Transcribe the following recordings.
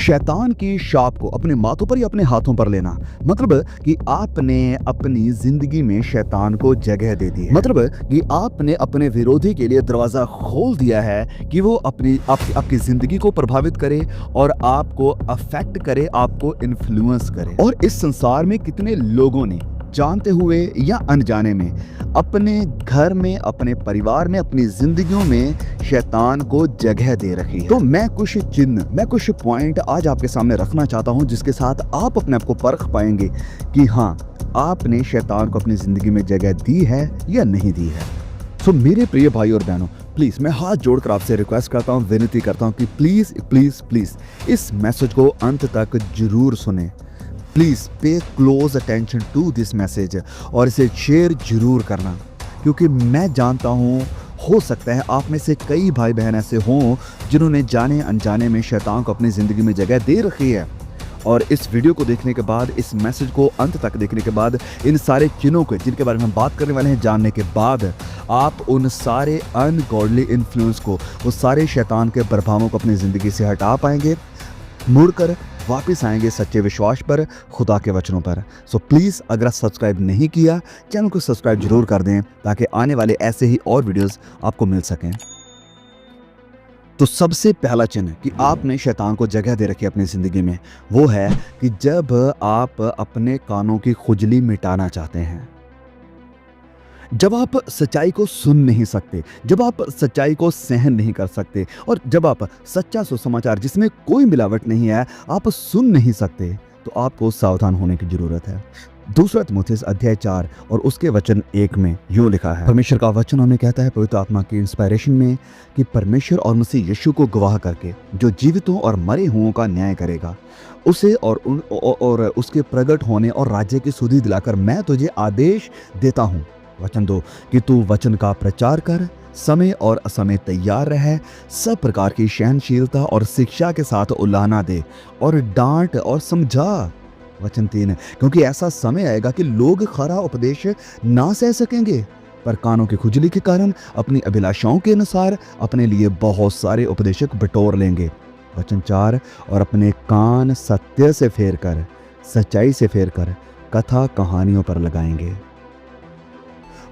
शैतान की शाप को अपने माथों पर या अपने हाथों पर लेना, मतलब कि आपने अपनी जिंदगी में शैतान को जगह दे दी है। मतलब कि आपने अपने विरोधी के लिए दरवाजा खोल दिया है कि वो आपकी जिंदगी को प्रभावित करे और आपको अफेक्ट करे, आपको इन्फ्लुएंस करे। और इस संसार में कितने लोगों ने जानते हुए या अनजाने में अपने घर में, अपने परिवार में, अपनी जिंदगियों में शैतान को जगह दे रखी है। तो मैं कुछ चिन्ह, मैं कुछ पॉइंट आज आपके सामने रखना चाहता हूं जिसके साथ आप अपने आप को परख पाएंगे कि हाँ, आपने शैतान को अपनी जिंदगी में जगह दी है या नहीं दी है। सो मेरे प्रिय भाई और बहनों, प्लीज मैं हाथ जोड़कर आपसे रिक्वेस्ट करता हूं, विनती करता हूं कि प्लीज प्लीज प्लीज इस मैसेज को अंत तक जरूर सुने। Please pay close attention to this message और इसे शेयर जरूर करना, क्योंकि मैं जानता हूँ हो सकता है आप में से कई भाई बहन ऐसे हों जिन्होंने जाने अनजाने में शैतान को अपनी ज़िंदगी में जगह दे रखी है। और इस वीडियो को देखने के बाद, इस मैसेज को अंत तक देखने के बाद, इन सारे चिन्हों को जिनके बारे में हम बात करने वाले हैं जानने के बाद, आप उन सारे अनगॉडली इन्फ्लुएंस को, उस सारे शैतान के प्रभावों को अपनी ज़िंदगी से हटा पाएंगे, मुड़कर वापस आएंगे सच्चे विश्वास पर, खुदा के वचनों पर। सो प्लीज़ अगर आप सब्सक्राइब नहीं किया, चैनल को सब्सक्राइब जरूर कर दें ताकि आने वाले ऐसे ही और वीडियोस आपको मिल सकें। तो सबसे पहला चिन्ह कि आपने शैतान को जगह दे रखी है अपनी ज़िंदगी में, वो है कि जब आप अपने कानों की खुजली मिटाना चाहते हैं, जब आप सच्चाई को सुन नहीं सकते, जब आप सच्चाई को सहन नहीं कर सकते, और जब आप सच्चा सुसमाचार जिसमें कोई मिलावट नहीं है आप सुन नहीं सकते, तो आपको सावधान होने की जरूरत है। दूसरा तिमुथियुस अध्याय 4 और उसके वचन 1 में यूं लिखा है, परमेश्वर का वचन हमें कहता है पवित्र आत्मा की इंस्पायरेशन में कि परमेश्वर और मसीह यीशु को गवाह करके जो जीवितों और मरे हुओं का न्याय करेगा, उसे और उसके प्रकट होने और राज्य की सुधि दिलाकर मैं तुझे आदेश देता हूँ, वचन 2, कि तू वचन का प्रचार कर, समय और असमय तैयार रहे, सब प्रकार की सहनशीलता और शिक्षा के साथ उलाहना दे और डांट और समझा, वचन 3, क्योंकि ऐसा समय आएगा कि लोग खरा उपदेश ना सह सकेंगे, पर कानों की खुजली के कारण अपनी अभिलाषाओं के अनुसार अपने लिए बहुत सारे उपदेशक बटोर लेंगे, वचन 4, और अपने कान सत्य से फेर कर, सच्चाई से फेर कर कथा कहानियों पर लगाएंगे।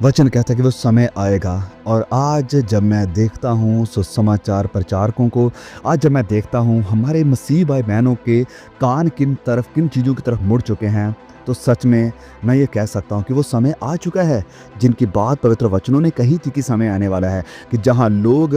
वचन कहता है कि वो समय आएगा। और आज जब मैं देखता हूँ सुसमाचार प्रचारकों को, आज जब मैं देखता हूँ हमारे मसीह भाई बहनों के कान किन चीज़ों की तरफ मुड़ चुके हैं, तो सच में मैं ये कह सकता हूँ कि वो समय आ चुका है जिनकी बात पवित्र वचनों ने कही थी कि समय आने वाला है कि जहाँ लोग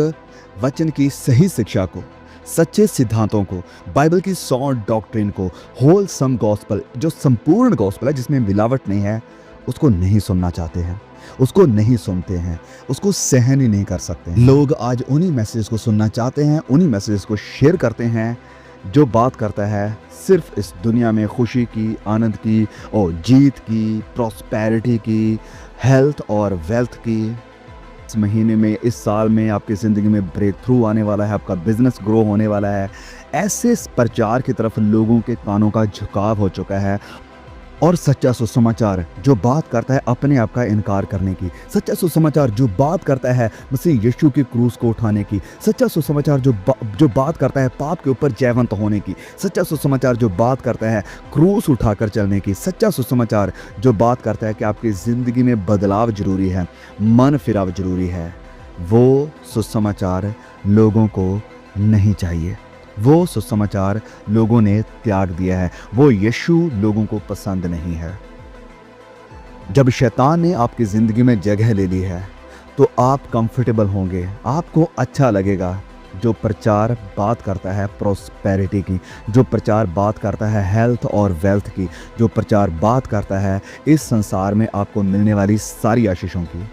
वचन की सही शिक्षा को, सच्चे सिद्धांतों को, बाइबल की साउंड डॉक्ट्रिन को, होलसम गॉस्पल, जो संपूर्ण गॉस्पल है जिसमें मिलावट नहीं है, उसको नहीं सुनना चाहते हैं, उसको नहीं सुनते हैं, उसको सहन ही नहीं कर सकते हैं। लोग आज उन्हीं मैसेज को सुनना चाहते हैं, उन्हीं मैसेज को शेयर करते हैं जो बात करता है सिर्फ इस दुनिया में खुशी की, आनंद की और जीत की, प्रॉस्पेरिटी की, हेल्थ और वेल्थ की। इस महीने में, इस साल में आपकी ज़िंदगी में ब्रेक थ्रू आने वाला है, आपका बिजनेस ग्रो होने वाला है। ऐसे प्रचार की तरफ लोगों के कानों का झुकाव हो चुका है। और सच्चा सुसमाचार जो बात करता है अपने आप का इनकार करने की, सच्चा सुसमाचार जो बात करता है मसीह यीशु की क्रूस को उठाने की, सच्चा सुसमाचार जो बात करता है पाप के ऊपर जयवंत होने की, सच्चा सुसमाचार जो बात करता है क्रूस उठाकर चलने की, सच्चा सुसमाचार जो बात करता है कि आपकी ज़िंदगी में बदलाव जरूरी है, मन फिराव जरूरी है, वो सुसमाचार लोगों को नहीं चाहिए। वो सुसमाचार लोगों ने त्याग दिया है, वो यीशु लोगों को पसंद नहीं है। जब शैतान ने आपकी ज़िंदगी में जगह ले ली है तो आप कंफर्टेबल होंगे, आपको अच्छा लगेगा। जो प्रचार बात करता है प्रॉस्पेरिटी की, जो प्रचार बात करता है हेल्थ और वेल्थ की, जो प्रचार बात करता है इस संसार में आपको मिलने वाली सारी आशीषों की,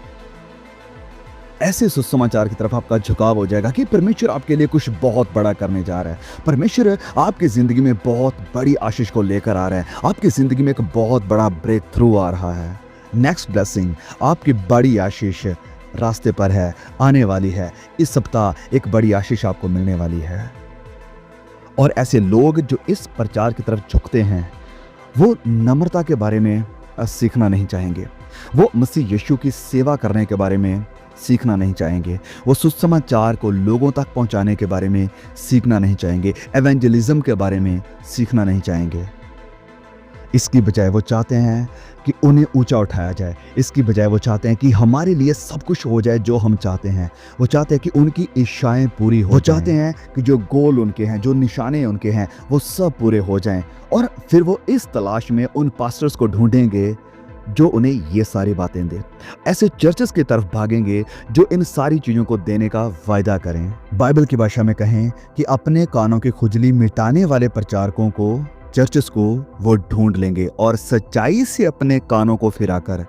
ऐसे सुसमाचार की तरफ आपका झुकाव हो जाएगा कि परमेश्वर आपके लिए कुछ बहुत बड़ा करने जा रहा है, परमेश्वर आपकी ज़िंदगी में बहुत बड़ी आशीष को लेकर आ रहा है, आपकी ज़िंदगी में एक बहुत बड़ा ब्रेक थ्रू आ रहा है। नेक्स्ट ब्लेसिंग, आपकी बड़ी आशीष रास्ते पर है, आने वाली है। इस सप्ताह एक बड़ी आशीष आपको मिलने वाली है। और ऐसे लोग जो इस प्रचार की तरफ झुकते हैं, वो नम्रता के बारे में सीखना नहीं चाहेंगे, वो मसीह यीशु की सेवा करने के बारे में सीखना नहीं चाहेंगे। वो सुसमाचार को लोगों तक पहुंचाने के बारे में सीखना नहीं चाहेंगे। एवेंजलिज्म के बारे में सीखना नहीं चाहेंगे। इसकी बजाय वो चाहते हैं कि उन्हें ऊंचा उठाया जाए। इसकी बजाय वो चाहते हैं कि हमारे लिए सब कुछ हो जाए जो हम चाहते हैं। वो चाहते हैं कि उनकी इच्छाएं पूरी हो। वो चाहते हैं कि जो गोल उनके हैं, जो निशाने उनके हैं, वो सब पूरे हो जाएं। और फिर वो इस तलाश में उन पास्टर्स को ढूंढेंगे जो उन्हें ये सारी बातें दे। ऐसे चर्चेस की तरफ भागेंगे जो इन सारी चीज़ों को देने का वायदा करें। बाइबल की भाषा में कहें कि अपने कानों की खुजली मिटाने वाले प्रचारकों को, चर्चेस को वो ढूंढ लेंगे और सच्चाई से अपने कानों को फिराकर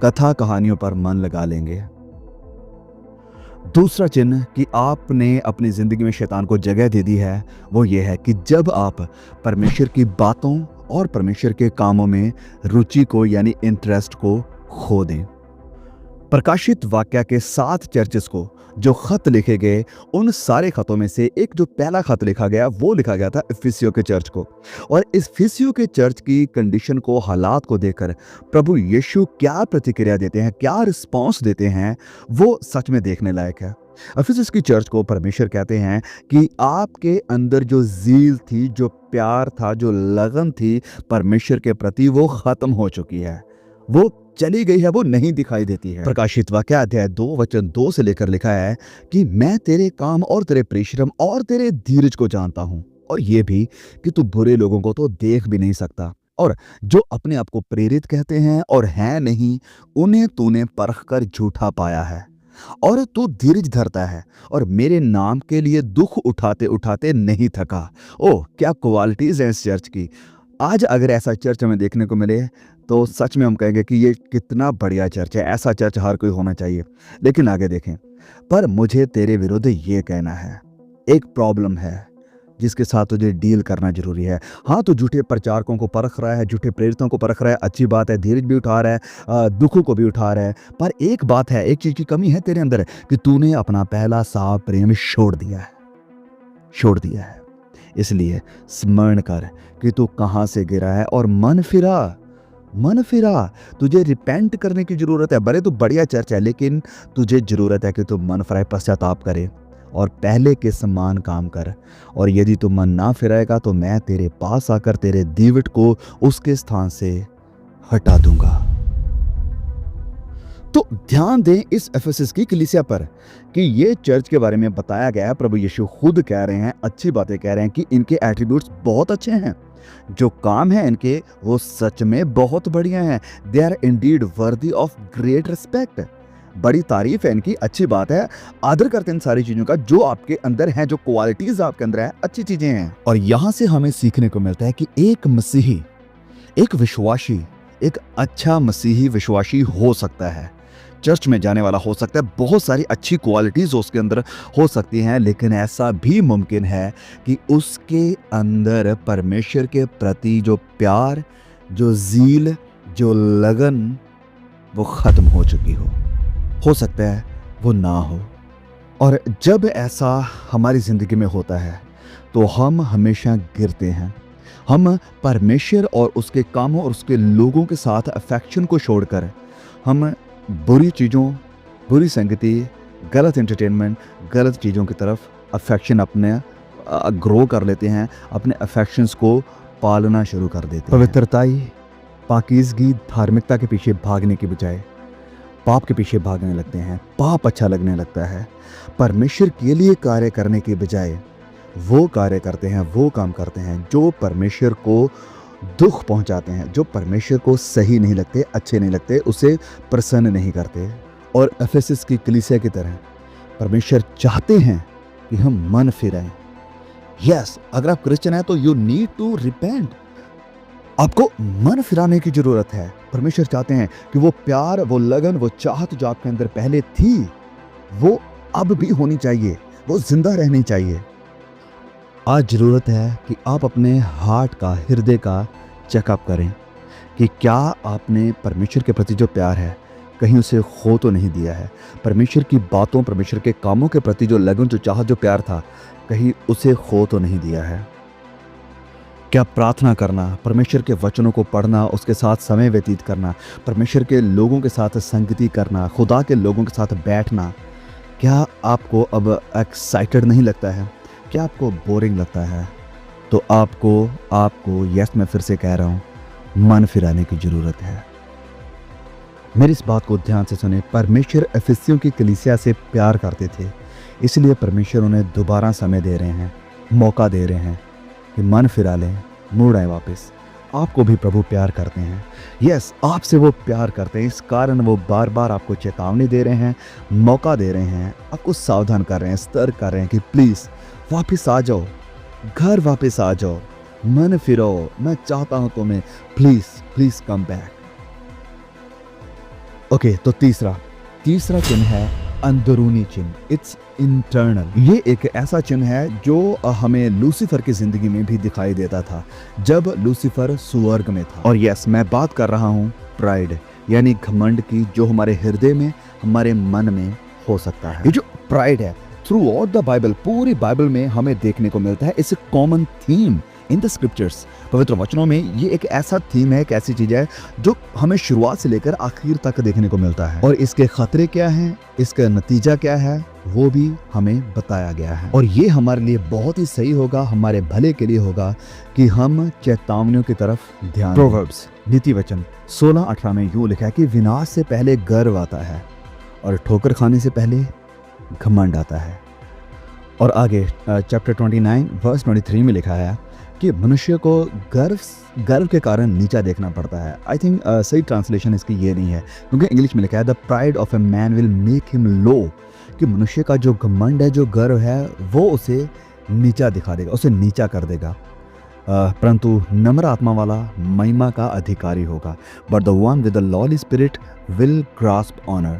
कथा कहानियों पर मन लगा लेंगे। दूसरा चिन्ह कि आपने अपनी जिंदगी में शैतान को जगह दे दी है, वो ये है कि जब आप परमेश्वर की बातों और परमेश्वर के कामों में रुचि को यानी इंटरेस्ट को खो दें। प्रकाशित वाक्य के 7 चर्चेस को जो खत लिखे गए, उन सारे खतों में से एक जो पहला खत लिखा गया वो लिखा गया था इफिसियों के चर्च को। और इस इफिसियों के चर्च की कंडीशन को, हालात को देखकर प्रभु यीशु क्या प्रतिक्रिया देते हैं, क्या रिस्पॉन्स देते हैं, वो सच में देखने लायक है। इफिसस की चर्च को परमेश्वर कहते हैं कि आपके अंदर जो ज़ील थी, जो प्यार था, जो लगन थी परमेश्वर के प्रति, वो खत्म हो चुकी है, वो चली गई है, वो नहीं दिखाई देती है। प्रकाशित वाक्य अध्याय 2 वचन 2 से लेकर लिखा है कि मैं तेरे काम और तेरे परिश्रम और तेरे धीरज को जानता हूं, और ये भी कि तू बुरे लोगों को तो देख भी नहीं सकता, और जो अपने आप को प्रेरित कहते हैं और हैं नहीं, उन्हें तूने परख कर झूठा पाया है, और तू धीरज धरता है और मेरे नाम के लिए दुख उठाते उठाते नहीं थका। ओह, क्या क्वालिटीज हैं इस चर्च की। आज अगर ऐसा चर्च हमें देखने को मिले तो सच में हम कहेंगे कि ये कितना बढ़िया चर्च है, ऐसा चर्च हर कोई होना चाहिए। लेकिन आगे देखें, पर मुझे तेरे विरुद्ध ये कहना है, एक प्रॉब्लम है जिसके साथ तुझे डील करना जरूरी है। हाँ, तो झूठे प्रचारकों को परख रहा है, झूठे प्रेरितों को परख रहा है, अच्छी बात है, धीरज भी उठा रहा है, दुखों को भी उठा रहा है, पर एक बात है, एक चीज की कमी है तेरे अंदर कि तूने अपना पहला साफ प्रेम छोड़ दिया है। इसलिए स्मरण कर कि तू कहां से गिरा है और मन फिरा। तुझे रिपेंट करने की जरूरत है। भले तो बढ़िया चर्च है, लेकिन तुझे जरूरत है कि तू मन फिराए, पश्चाताप करे और पहले के समान काम कर। और यदि तू मन ना फिराएगा तो मैं तेरे पास आकर तेरे दीवट को उसके स्थान से हटा दूंगा। तो ध्यान दें इस एफेसस की कलीसिया पर कि ये चर्च के बारे में बताया गया है। प्रभु यीशु खुद कह रहे हैं, अच्छी बातें कह रहे हैं कि इनके एट्रीब्यूट्स बहुत अच्छे हैं, जो काम है इनके वो सच में बहुत बढ़िया हैं। They are indeed worthy of great respect. बड़ी तारीफ है इनकी, अच्छी बात है, आदर करते हैं इन सारी चीजों का जो आपके अंदर है, जो क्वालिटीज आपके अंदर है, अच्छी चीजें हैं। और यहां से हमें सीखने को मिलता है कि एक मसीही, एक विश्वासी, एक अच्छा मसीही विश्वासी हो सकता है, चर्च में जाने वाला हो सकता है, बहुत सारी अच्छी क्वालिटीज उसके अंदर हो सकती हैं, लेकिन ऐसा भी मुमकिन है कि उसके अंदर परमेश्वर के प्रति जो प्यार, जो ज़ील, जो लगन, वो खत्म हो चुकी हो सकता है वो ना हो। और जब ऐसा हमारी जिंदगी में होता है तो हम हमेशा गिरते हैं। हम परमेश्वर और उसके कामों और उसके लोगों के साथ अफेक्शन को छोड़कर हम बुरी चीज़ों, बुरी संगति, गलत एंटरटेनमेंट, गलत चीज़ों की तरफ अफेक्शन अपने ग्रो कर लेते हैं, अपने अफेक्शंस को पालना शुरू कर देते हैं। पवित्रताई, पाकीज़गी, धार्मिकता के पीछे भागने के बजाय पाप के पीछे भागने लगते हैं। पाप अच्छा लगने लगता है। परमेश्वर के लिए कार्य करने के बजाय वो कार्य करते हैं, वो काम करते हैं जो परमेश्वर को दुख पहुंचाते हैं, जो परमेश्वर को सही नहीं लगते, अच्छे नहीं लगते, उसे प्रसन्न नहीं करते। और एफेसस की कलीसिया की तरह परमेश्वर चाहते हैं कि हम मन फिराएं। यस, अगर आप क्रिश्चियन हैं तो यू नीड टू रिपेंट। आपको मन फिराने की जरूरत है। परमेश्वर चाहते हैं कि वो प्यार, वो लगन, वो चाहत जो आपके अंदर पहले थी, वो अब भी होनी चाहिए, वो जिंदा रहनी चाहिए। आज ज़रूरत है कि आप अपने हार्ट का, हृदय का चेकअप करें कि क्या आपने परमेश्वर के प्रति जो प्यार है कहीं उसे खो तो नहीं दिया है। परमेश्वर की बातों, परमेश्वर के कामों के प्रति जो लगन, जो चाहत, जो प्यार था, कहीं उसे खो तो नहीं दिया है। क्या प्रार्थना करना, परमेश्वर के वचनों को पढ़ना, उसके साथ समय व्यतीत करना, परमेश्वर के लोगों के साथ संगति करना, खुदा के लोगों के साथ बैठना, क्या आपको अब एक्साइटेड नहीं लगता है? क्या आपको बोरिंग लगता है? तो आपको यस, मैं फिर से कह रहा हूँ, मन फिराने की ज़रूरत है। मेरी इस बात को ध्यान से सुने। परमेश्वर इफिसियों की कलीसिया से प्यार करते थे, इसलिए परमेश्वर उन्हें दोबारा समय दे रहे हैं, मौका दे रहे हैं कि मन फिरा लें, मुड़ आए वापस। आपको भी प्रभु प्यार करते हैं। यस, आपसे वो प्यार करते हैं, इस कारण वो बार बार आपको चेतावनी दे रहे हैं, मौका दे रहे हैं, आपको सावधान कर रहे हैं, सतर्क कर रहे हैं कि प्लीज़ वापस आ जाओ, घर वापस आ जाओ, मन फिरो, मैं चाहता हूँ तुम्हें, प्लीज़ कम बैक। ओके, तो तीसरा चिन्ह है अंदरूनी चिन्ह, इट्स इंटरनल। ये एक ऐसा चिन्ह है जो हमें लूसीफर की जिंदगी में भी दिखाई देता था जब लूसीफर स्वर्ग में था। और यस, मैं बात कर रहा हूँ प्राइड यानी घमंड की, जो हमारे हृदय में, हमारे मन में हो सकता है। ये जो प्राइड है थ्रू आउट द बाइबल, पूरी बाइबल में हमें देखने को मिलता है। It's a common theme in the scriptures, पवित्र वचनों में ये एक ऐसा थीम है, एक ऐसी चीज है जो हमें शुरुआत से लेकर आखिर तक देखने को मिलता है। और इसके खतरे क्या हैं, इसका नतीजा क्या है, वो भी हमें बताया गया है। और ये हमारे लिए बहुत ही सही होगा, हमारे भले के लिए होगा कि हम चेतावनियों की तरफ ध्यान। प्रोवर्ब्स, नीति वचन 16:18 में यूं लिखा है कि विनाश से पहले गर्व आता है और ठोकर खाने से पहले घमंड आता है। और आगे चैप्टर 29 वर्स 23 में लिखा है कि मनुष्य को गर्व के कारण नीचा देखना पड़ता है। आई थिंक सही ट्रांसलेशन इसकी ये नहीं है, क्योंकि इंग्लिश में लिखा है the pride of a man will make him low, कि मनुष्य का जो घमंड है, जो गर्व है, वो उसे नीचा दिखा देगा, उसे नीचा कर देगा। परंतु नम्र आत्मा वाला महिमा का अधिकारी होगा। But the one with the lowly spirit will grasp honour.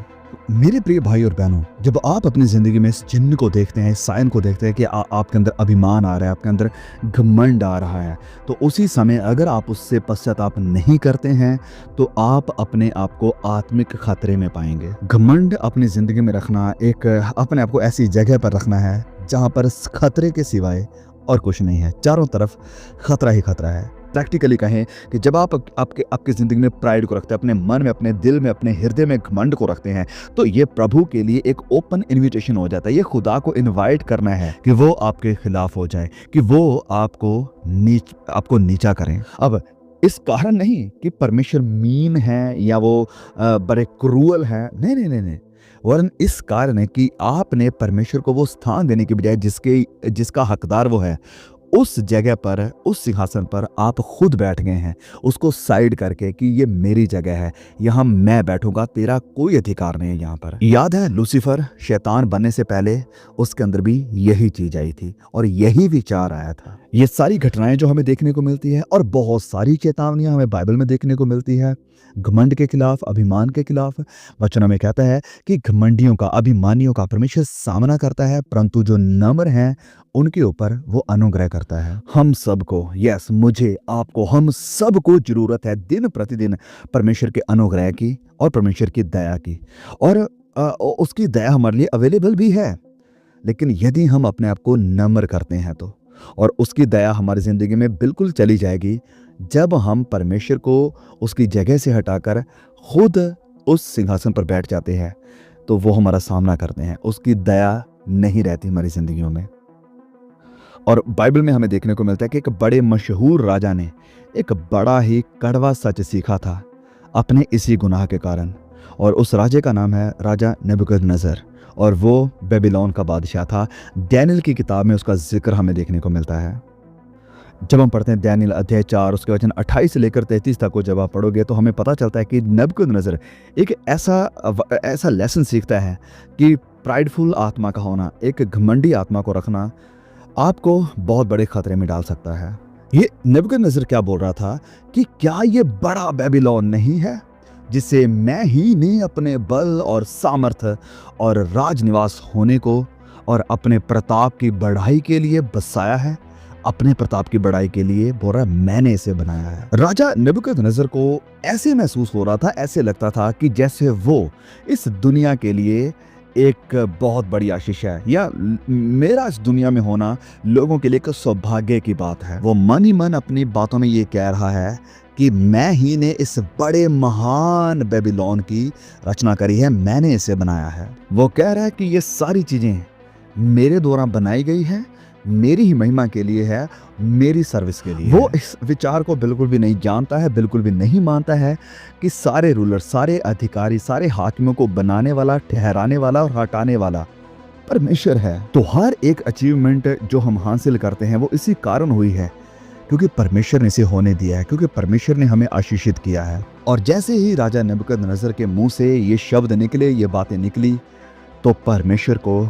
मेरे प्रिय भाई और बहनों, जब आप अपनी ज़िंदगी में इस चिन्ह को देखते हैं, इस साइन को देखते हैं कि आपके अंदर अभिमान आ रहा है, आपके अंदर घमंड आ रहा है, तो उसी समय अगर आप उससे पश्चाताप नहीं करते हैं तो आप अपने आप को आत्मिक खतरे में पाएंगे। घमंड अपनी ज़िंदगी में रखना, एक अपने आप को ऐसी जगह पर रखना है जहाँ पर खतरे के सिवाय और कुछ नहीं है, चारों तरफ खतरा ही खतरा है। प्रैक्टिकली कहें कि जब आप आपकी ज़िंदगी में प्राइड को रखते हैं, अपने मन में, अपने दिल में, अपने हृदय में घमंड को रखते हैं, तो ये प्रभु के लिए एक ओपन इनविटेशन हो जाता है। ये खुदा को इनवाइट करना है कि वो आपके खिलाफ हो जाए, कि वो आपको नीचा करें। अब इस कारण नहीं कि परमेश्वर मीन है या वो बड़े क्रूअल है, नहीं, वरन इस कारण है कि आपने परमेश्वर को वो स्थान देने के बजाय जिसका हकदार वो है, उस जगह पर, उस सिंहासन पर आप खुद बैठ गए हैं, उसको साइड करके कि ये मेरी जगह है, यहाँ मैं बैठूंगा, तेरा कोई अधिकार नहीं है यहाँ पर। याद है लूसीफर शैतान बनने से पहले उसके अंदर भी यही चीज आई थी और यही विचार आया था। ये सारी घटनाएं जो हमें देखने को मिलती है और बहुत सारी चेतावनियां हमें बाइबल में देखने को मिलती है घमंड के खिलाफ, अभिमान के खिलाफ। वचन में कहता है कि घमंडियों का, अभिमानियों का परमेश्वर सामना करता है, परंतु जो नम्र हैं उनके ऊपर वो अनुग्रह करता है। हम सबको, यस, मुझे, आपको, हम सबको जरूरत है दिन प्रतिदिन परमेश्वर के अनुग्रह की और परमेश्वर की दया की। और उसकी दया हमारे लिए अवेलेबल भी है, लेकिन यदि हम अपने आप को नम्र करते हैं तो, और उसकी दया हमारी जिंदगी में बिल्कुल चली जाएगी जब हम परमेश्वर को उसकी जगह से हटाकर खुद उस सिंहासन पर बैठ जाते हैं, तो वो हमारा सामना करते हैं, उसकी दया नहीं रहती हमारी जिंदगियों में। और बाइबल में हमें देखने को मिलता है कि एक बड़े मशहूर राजा ने एक बड़ा ही कड़वा सच सीखा था अपने इसी गुनाह के कारण, और उस राजे का नाम है राजा नेबुकदनेस्सर, और वो बेबीलोन का बादशाह था। डैनियल की किताब में उसका जिक्र हमें देखने को मिलता है। जब हम पढ़ते हैं डैनियल अध्याय 4 उसके वचन 28 से लेकर 33 तक को जब आप पढ़ोगे तो हमें पता चलता है कि नेबुकदनेस्सर एक ऐसा लेसन सीखता है कि प्राइडफुल आत्मा का होना, एक घमंडी आत्मा को रखना आपको बहुत बड़े खतरे में डाल सकता है। ये नेबुकदनेस्सर क्या बोल रहा था कि क्या ये बड़ा बेबीलोन नहीं है जिसे मैं ही ने अपने बल और सामर्थ्य और राजनिवास होने को और अपने प्रताप की बढ़ाई के लिए बसाया है। अपने प्रताप की बढ़ाई के लिए बोल रहा, मैंने इसे बनाया है। राजा नेबुकदनेस्सर को ऐसे महसूस हो रहा था, ऐसे लगता था कि जैसे वो इस दुनिया के लिए एक बहुत बड़ी आशीष है, या मेरा इस दुनिया में होना लोगों के लिए एक सौभाग्य की बात है। वो मन ही मन अपनी बातों में ये कह रहा है कि मैं ही ने इस बड़े महान बेबीलोन की रचना करी है, मैंने इसे बनाया है। वो कह रहा है कि ये सारी चीजें मेरे द्वारा बनाई गई है, मेरी ही महिमा के लिए है, मेरी सर्विस के लिए। वो इस विचार को बिल्कुल भी नहीं जानता है, बिल्कुल भी नहीं मानता है कि सारे रूलर, सारे अधिकारी, सारे हाकिमों को बनाने वाला, ठहराने वाला और हटाने वाला परमेश्वर है। तो हर एक अचीवमेंट जो हम हासिल करते हैं वो इसी कारण हुई है क्योंकि परमेश्वर ने इसे होने दिया है, क्योंकि परमेश्वर ने हमें आशीषित किया है। और जैसे ही राजा नबूकदनेस्सर के मुंह से ये शब्द निकले, ये बातें निकली, तो परमेश्वर को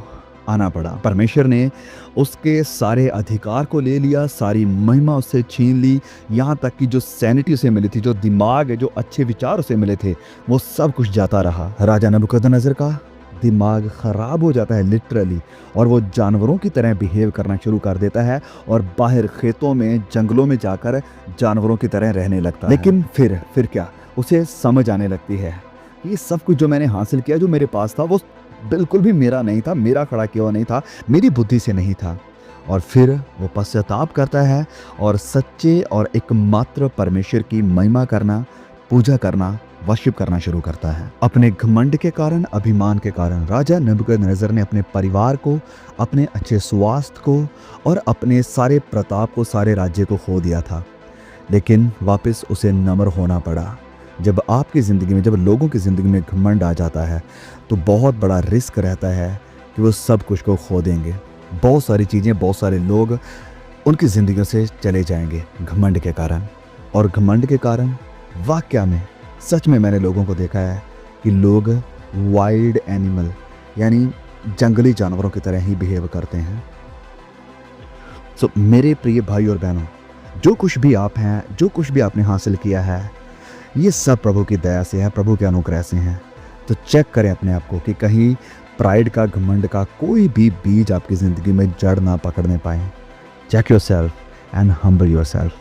आना पड़ा। परमेश्वर ने उसके सारे अधिकार को ले लिया, सारी महिमा उससे छीन ली, यहाँ तक कि जो सैनिटी उसे मिली थी, जो दिमाग, जो अच्छे विचार उसे मिले थे, वो सब कुछ जाता रहा। राजा नबूकदनेस्सर का दिमाग खराब हो जाता है लिटरली, और वो जानवरों की तरह बिहेव करना शुरू कर देता है और बाहर खेतों में, जंगलों में जाकर जानवरों की तरह रहने लगता है। लेकिन फिर क्या, उसे समझ आने लगती है ये सब कुछ जो मैंने हासिल किया, जो मेरे पास था, वो बिल्कुल भी मेरा नहीं था, मेरा खड़ा किया हुआ नहीं था, मेरी बुद्धि से नहीं था। और फिर वो पश्चाताप करता है और सच्चे और एकमात्र परमेश्वर की महिमा करना, पूजा करना, वर्शिप करना शुरू करता है। अपने घमंड के कारण, अभिमान के कारण राजा नबूकदनेस्सर ने अपने परिवार को, अपने अच्छे स्वास्थ्य को और अपने सारे प्रताप को, सारे राज्य को खो दिया था। लेकिन वापस उसे नम्र होना पड़ा। जब आपकी ज़िंदगी में, जब लोगों की ज़िंदगी में घमंड आ जाता है तो बहुत बड़ा रिस्क रहता है कि वो सब कुछ को खो देंगे। बहुत सारी चीज़ें, बहुत सारे लोग उनकी ज़िंदगियों से चले जाएंगे घमंड के कारण। और घमंड के कारण वाकया में, सच में मैंने लोगों को देखा है कि लोग वाइल्ड एनिमल, यानी जंगली जानवरों की तरह ही बिहेव करते हैं। सो मेरे प्रिय भाई और बहनों, जो कुछ भी आप हैं, जो कुछ भी आपने हासिल किया है, ये सब प्रभु की दया से है, प्रभु के अनुग्रह से हैं। तो चेक करें अपने आप को कि कहीं प्राइड का, घमंड का कोई भी बीज आपकी ज़िंदगी में जड़ ना पकड़ने पाए। Check yourself and humble yourself.